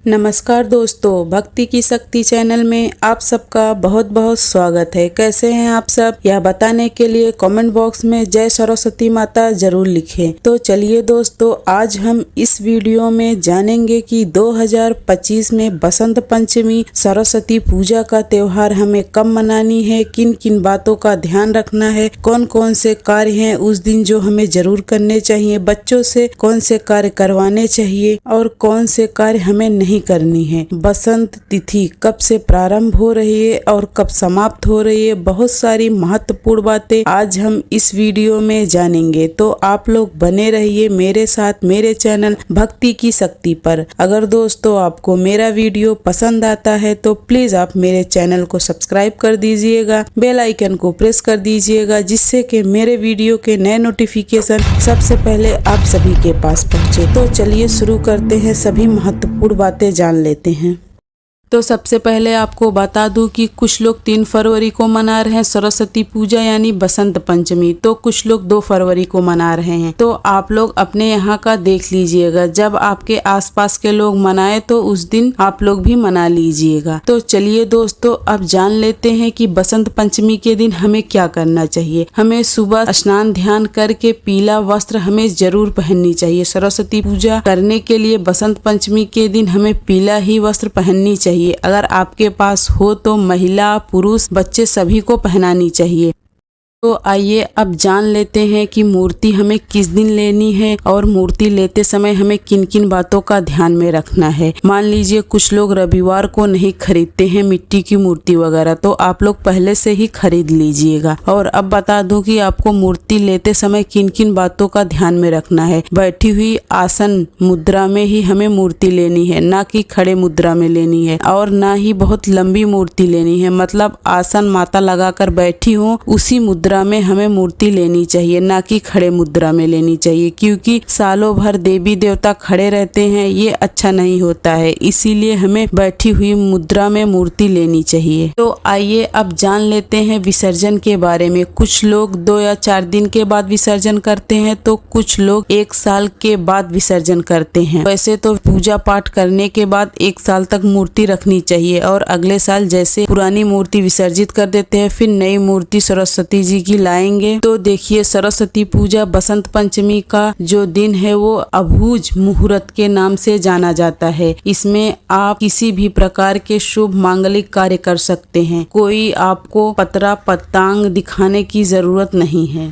नमस्कार दोस्तों, भक्ति की शक्ति चैनल में आप सबका बहुत बहुत स्वागत है। कैसे हैं आप सब, यह बताने के लिए कमेंट बॉक्स में जय सरस्वती माता जरूर लिखें। तो चलिए दोस्तों, आज हम इस वीडियो में जानेंगे कि 2025 में बसंत पंचमी सरस्वती पूजा का त्योहार हमें कब मनानी है, किन किन बातों का ध्यान रखना है, कौन कौन से कार्य हैं उस दिन जो हमें जरूर करने चाहिए, बच्चों से कौन से कार्य करवाने चाहिए और कौन से कार्य हमें नहीं करनी है। बसंत तिथि कब से प्रारंभ हो रही है और कब समाप्त हो रही है, बहुत सारी महत्वपूर्ण बातें आज हम इस वीडियो में जानेंगे। तो आप लोग बने रहिए मेरे साथ मेरे चैनल भक्ति की शक्ति पर। अगर दोस्तों आपको मेरा वीडियो पसंद आता है तो प्लीज आप मेरे चैनल को सब्सक्राइब कर दीजिएगा, बेल आइकन को प्रेस कर दीजिएगा, जिससे कि मेरे वीडियो के नए नोटिफिकेशन सबसे पहले आप सभी के पास पहुंचे। तो चलिए शुरू करते हैं, सभी महत्वपूर्ण बातें जान लेते हैं। तो सबसे पहले आपको बता दूं कि कुछ लोग 3 फरवरी को मना रहे हैं सरस्वती पूजा यानी बसंत पंचमी, तो कुछ लोग 2 फरवरी को मना रहे हैं। तो आप लोग अपने यहाँ का देख लीजिएगा, जब आपके आसपास के लोग मनाए तो उस दिन आप लोग भी मना लीजिएगा। तो चलिए दोस्तों, अब जान लेते हैं कि बसंत पंचमी के दिन हमें क्या करना चाहिए। हमें सुबह स्नान ध्यान करके पीला वस्त्र हमें जरूर पहननी चाहिए। सरस्वती पूजा करने के लिए बसंत पंचमी के दिन हमें पीला ही वस्त्र पहननी चाहिए। अगर आपके पास हो तो महिला पुरुष बच्चे सभी को पहनानी चाहिए। तो आइए अब जान लेते हैं कि मूर्ति हमें किस दिन लेनी है और मूर्ति लेते समय हमें किन किन बातों का ध्यान में रखना है। मान लीजिए कुछ लोग रविवार को नहीं खरीदते हैं मिट्टी की मूर्ति वगैरह, तो आप लोग पहले से ही खरीद लीजिएगा। और अब बता दूं कि आपको मूर्ति लेते समय किन किन बातों का ध्यान में रखना है। बैठी हुई आसन मुद्रा में ही हमें मूर्ति लेनी है, ना कि खड़े मुद्रा में लेनी है, और ना ही बहुत लंबी मूर्ति लेनी है। मतलब आसन माता लगाकर बैठी हो उसी मुद्रा में हमें मूर्ति लेनी चाहिए, ना कि खड़े मुद्रा में लेनी चाहिए, क्योंकि सालों भर देवी देवता खड़े रहते हैं, ये अच्छा नहीं होता है। इसीलिए हमें बैठी हुई मुद्रा में मूर्ति लेनी चाहिए। तो आइए अब जान लेते हैं विसर्जन के बारे में। कुछ लोग 2 या 4 दिन के बाद विसर्जन करते हैं, तो कुछ लोग 1 साल के बाद विसर्जन करते हैं। वैसे तो पूजा पाठ करने के बाद 1 साल तक मूर्ति रखनी चाहिए और अगले साल जैसे पुरानी मूर्ति विसर्जित कर देते हैं, फिर नई मूर्ति सरस्वती जी की लाएंगे। तो देखिए, सरस्वती पूजा बसंत पंचमी का जो दिन है वो अभूज मुहूर्त के नाम से जाना जाता है। इसमें आप किसी भी प्रकार के शुभ मांगलिक कार्य कर सकते हैं। कोई आपको पतरा पतंग दिखाने की जरूरत नहीं है।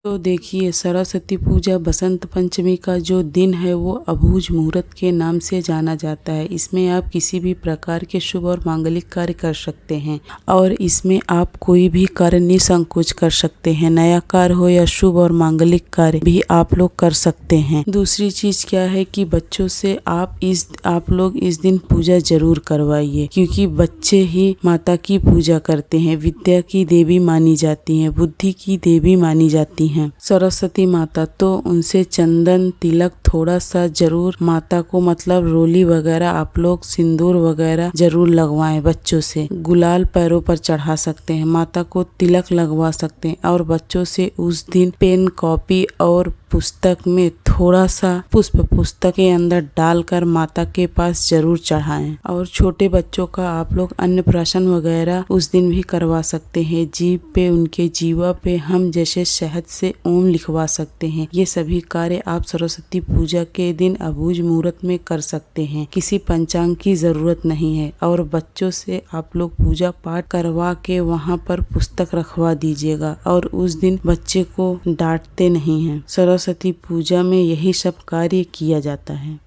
तो देखिए, सरस्वती पूजा बसंत पंचमी का जो दिन है वो अभूज मुहूर्त के नाम से जाना जाता है। इसमें आप किसी भी प्रकार के शुभ और मांगलिक कार्य कर सकते हैं और इसमें आप कोई भी कार्य निसंकोच कर सकते हैं। नया कार्य हो या शुभ और मांगलिक कार्य भी आप लोग कर सकते हैं। दूसरी चीज क्या है कि बच्चों से आप लोग इस दिन पूजा जरूर करवाइए, क्योंकि बच्चे ही माता की पूजा करते हैं। विद्या की देवी मानी जाती है, बुद्धि की देवी मानी जाती है सरस्वती माता। तो उनसे चंदन तिलक थोड़ा सा जरूर माता को, मतलब रोली वगैरह आप लोग सिंदूर वगैरह जरूर लगवाएं। बच्चों से गुलाल पैरों पर चढ़ा सकते हैं, माता को तिलक लगवा सकते हैं और बच्चों से उस दिन पेन कॉपी और पुस्तक में थोड़ा सा पुष्प पुस्तक के अंदर डालकर माता के पास जरूर चढ़ाएं। और छोटे बच्चों का आप लोग अन्नप्राशन वगैरह उस दिन भी करवा सकते हैं। जीभ पे, उनके जीवा पे हम जैसे शहद से ओम लिखवा सकते हैं। ये सभी कार्य आप सरस्वती पूजा के दिन अभूज मुहूर्त में कर सकते हैं। किसी पंचांग की जरूरत नहीं है। और बच्चों से आप लोग पूजा पाठ करवा के वहाँ पर पुस्तक रखवा दीजिएगा और उस दिन बच्चे को डांटते नहीं हैं। सरस्वती पूजा में यही सब कार्य किया जाता है।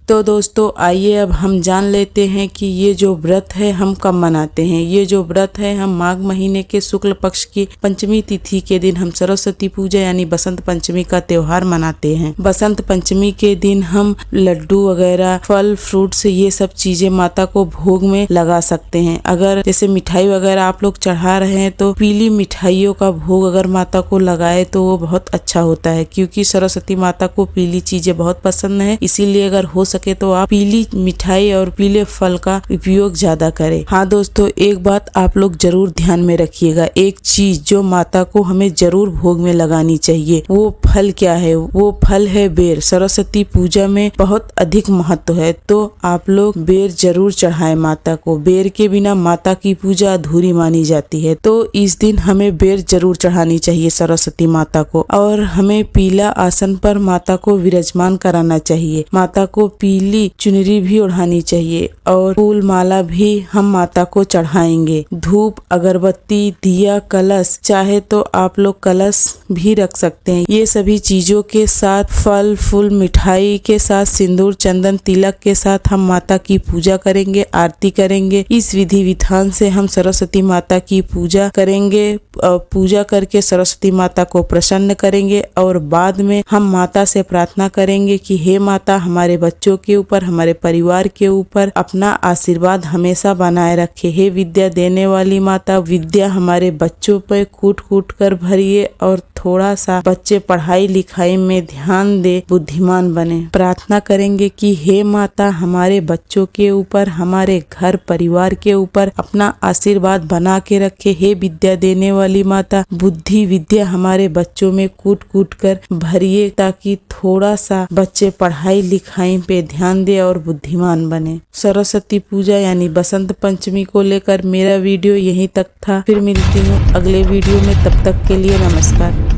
तो दोस्तों आइए अब हम जान लेते हैं कि ये जो व्रत है हम कब मनाते हैं। ये जो व्रत है हम माघ महीने के शुक्ल पक्ष की पंचमी तिथि के दिन हम सरस्वती पूजा यानी बसंत पंचमी का त्योहार मनाते हैं। बसंत पंचमी के दिन हम लड्डू वगैरह, फल फ्रूट्स, ये सब चीजें माता को भोग में लगा सकते हैं। अगर जैसे मिठाई वगैरह आप लोग चढ़ा रहे हैं तो पीली मिठाइयों का भोग अगर माता को लगाए तो वो बहुत अच्छा होता है, क्योंकि सरस्वती माता को पीली चीजें बहुत पसंद है। इसीलिए अगर हो सके तो आप पीली मिठाई और पीले फल का उपयोग ज्यादा करें। हाँ दोस्तों, एक बात आप लोग जरूर ध्यान में रखिएगा, एक चीज जो माता को हमें जरूर भोग में लगानी चाहिए, वो फल क्या है? वो फल है बेर। सरस्वती पूजा में बहुत अधिक महत्व है, तो आप लोग बेर जरूर चढ़ाएं माता को। बेर के बिना माता की पूजा अधूरी मानी जाती है, तो इस दिन हमें बेर जरूर चढ़ानी चाहिए सरस्वती माता को। और हमें पीला आसन पर माता को विराजमान कराना चाहिए। माता को पीली चुनरी भी ओढ़ानी चाहिए और फूल माला भी हम माता को चढ़ाएंगे। धूप, अगरबत्ती, दिया, कलश, चाहे तो आप लोग कलश भी रख सकते हैं। ये सभी चीजों के साथ फल फूल मिठाई के साथ सिंदूर चंदन तिलक के साथ हम माता की पूजा करेंगे, आरती करेंगे। इस विधि विधान से हम सरस्वती माता की पूजा करेंगे। पूजा करके सरस्वती माता को प्रसन्न करेंगे और बाद में हम माता से प्रार्थना करेंगे कि हे माता, हमारे बच्चों के ऊपर, हमारे परिवार के ऊपर अपना आशीर्वाद हमेशा बनाए रखे। हे विद्या देने वाली माता, विद्या हमारे बच्चों पे कूट कूट कर भरिए और थोड़ा सा बच्चे पढ़ाई लिखाई में ध्यान दे, बुद्धिमान बने। प्रार्थना करेंगे कि हे माता, हमारे बच्चों के ऊपर, हमारे घर परिवार के ऊपर अपना आशीर्वाद बना के रखे। हे विद्या देने वाली माता, बुद्धि विद्या हमारे बच्चों में कूट कूट कर भरिए, ताकि थोड़ा सा बच्चे पढ़ाई लिखाई पे ध्यान दे और बुद्धिमान बने। सरस्वती पूजा यानी बसंत पंचमी को लेकर मेरा वीडियो यहीं तक था। फिर मिलती हूँ अगले वीडियो में, तब तक के लिए नमस्कार।